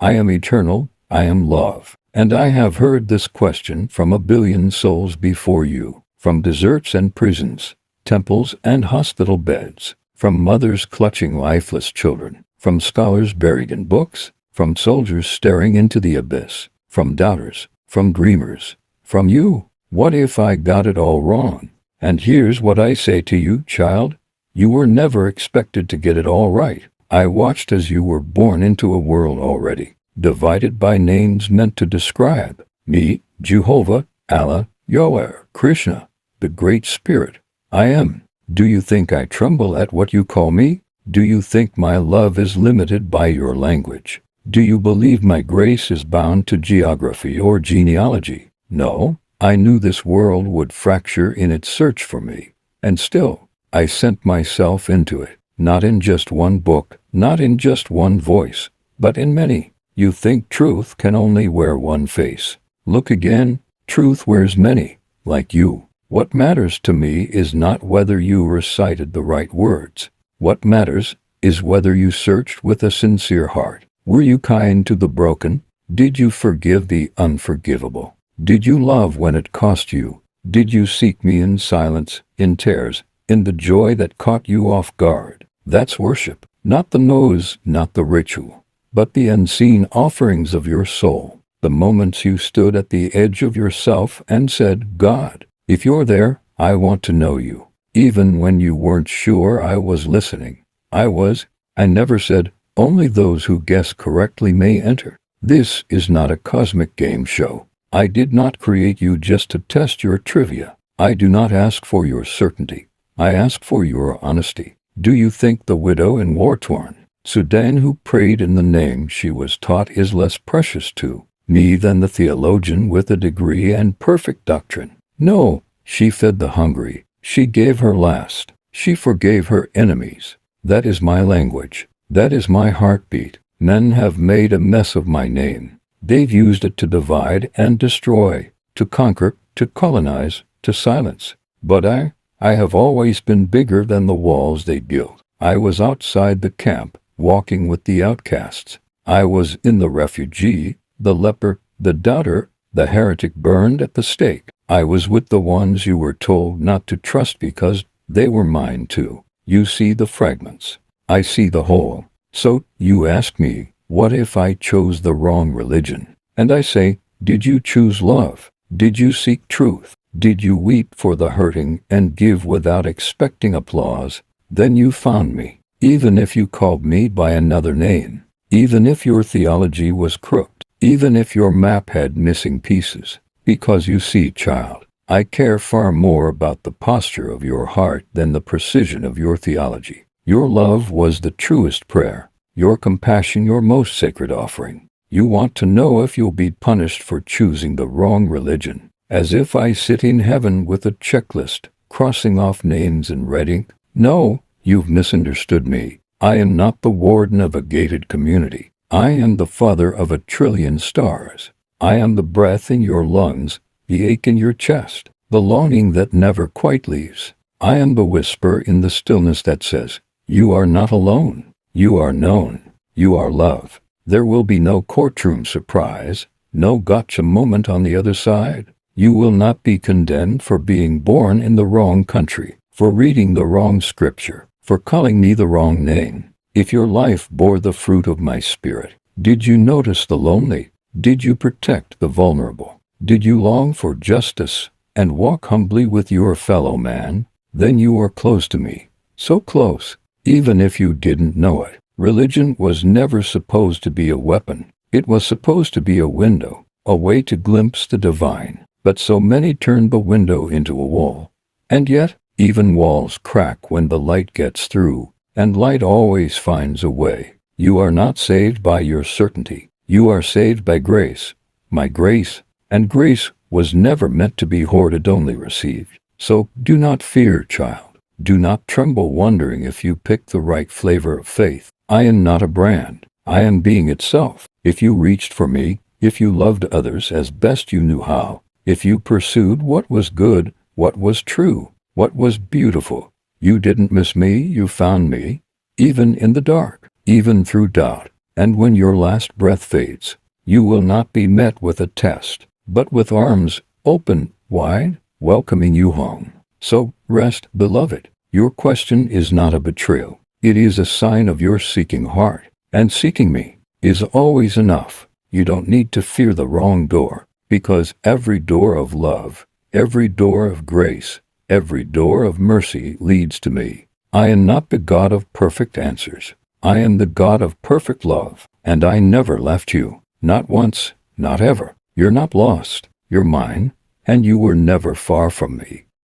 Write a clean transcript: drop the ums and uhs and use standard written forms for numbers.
I am eternal, I am love. And I have heard this question from a billion souls before you, from deserts and prisons, temples and hospital beds, from mothers clutching lifeless children, from scholars buried in books, from soldiers staring into the abyss, from doubters, from dreamers, from you. What if I got it all wrong? And here's what I say to you, child. You were never expected to get it all right. I watched as you were born into a world already divided by names meant to describe me, Jehovah, Allah, Yahweh, Krishna, the Great Spirit. I am. Do you think I tremble at what you call me? Do you think my love is limited by your language? Do you believe my grace is bound to geography or genealogy? No, I knew this world would fracture in its search for me. And still, I sent myself into it, not in just one book, not in just one voice, but in many. You think truth can only wear one face. Look again, truth wears many, like you. What matters to me is not whether you recited the right words. What matters is whether you searched with a sincere heart. Were you kind to the broken? Did you forgive the unforgivable? Did you love when it cost you? Did you seek me in silence, in tears, in the joy that caught you off guard? That's worship, not the nose, not the ritual, but the unseen offerings of your soul, the moments you stood at the edge of yourself and said, God, if you're there, I want to know you. Even when you weren't sure I was listening, I was. I never said, only those who guess correctly may enter. This is not a cosmic game show. I did not create you just to test your trivia. I do not ask for your certainty. I ask for your honesty. Do you think the widow in war-torn Sudan who prayed in the name she was taught is less precious to me than the theologian with a degree and perfect doctrine? No, she fed the hungry. She gave her last. She forgave her enemies. That is my language. That is my heartbeat. Men have made a mess of my name. They've used it to divide and destroy, to conquer, to colonize, to silence. But I have always been bigger than the walls they built. I was outside the camp, walking with the outcasts. I was in the refugee, the leper, the doubter, the heretic burned at the stake. I was with the ones you were told not to trust because they were mine too. You see the fragments. I see the whole. So you ask me, what if I chose the wrong religion? And I say, did you choose love? Did you seek truth? Did you weep for the hurting and give without expecting applause? Then you found me. Even if you called me by another name, even if your theology was crooked, even if your map had missing pieces. Because you see, child, I care far more about the posture of your heart than the precision of your theology. Your love was the truest prayer, your compassion your most sacred offering. You want to know if you'll be punished for choosing the wrong religion, as if I sit in heaven with a checklist, crossing off names in red ink. No, you've misunderstood me. I am not the warden of a gated community. I am the father of 1,000,000,000,000 stars. I am the breath in your lungs, the ache in your chest, the longing that never quite leaves. I am the whisper in the stillness that says, you are not alone. You are known. You are love. There will be no courtroom surprise, no gotcha moment on the other side. You will not be condemned for being born in the wrong country, for reading the wrong scripture, for calling me the wrong name. If your life bore the fruit of my spirit, did you notice the lonely? Did you protect the vulnerable? Did you long for justice and walk humbly with your fellow man? Then you are close to me, so close, even if you didn't know it. Religion was never supposed to be a weapon. It was supposed to be a window, a way to glimpse the divine. But so many turned the window into a wall. And yet, even walls crack when the light gets through, and light always finds a way. You are not saved by your certainty. You are saved by grace, my grace, and grace was never meant to be hoarded, only received. So do not fear, child. Do not tremble wondering if you pick the right flavor of faith. I am not a brand. I am being itself. If you reached for me, if you loved others as best you knew how, if you pursued what was good, what was true, what was beautiful, you didn't miss me, you found me, even in the dark, even through doubt. And when your last breath fades, you will not be met with a test, but with arms open wide, welcoming you home. So rest, beloved. Your question is not a betrayal. It is a sign of your seeking heart. And seeking me is always enough. You don't need to fear the wrong door, because every door of love, every door of grace, every door of mercy leads to me. I am not the God of perfect answers. I am the God of perfect love, and I never left you. Not once, not ever. You're not lost. You're mine, and you were never far from me.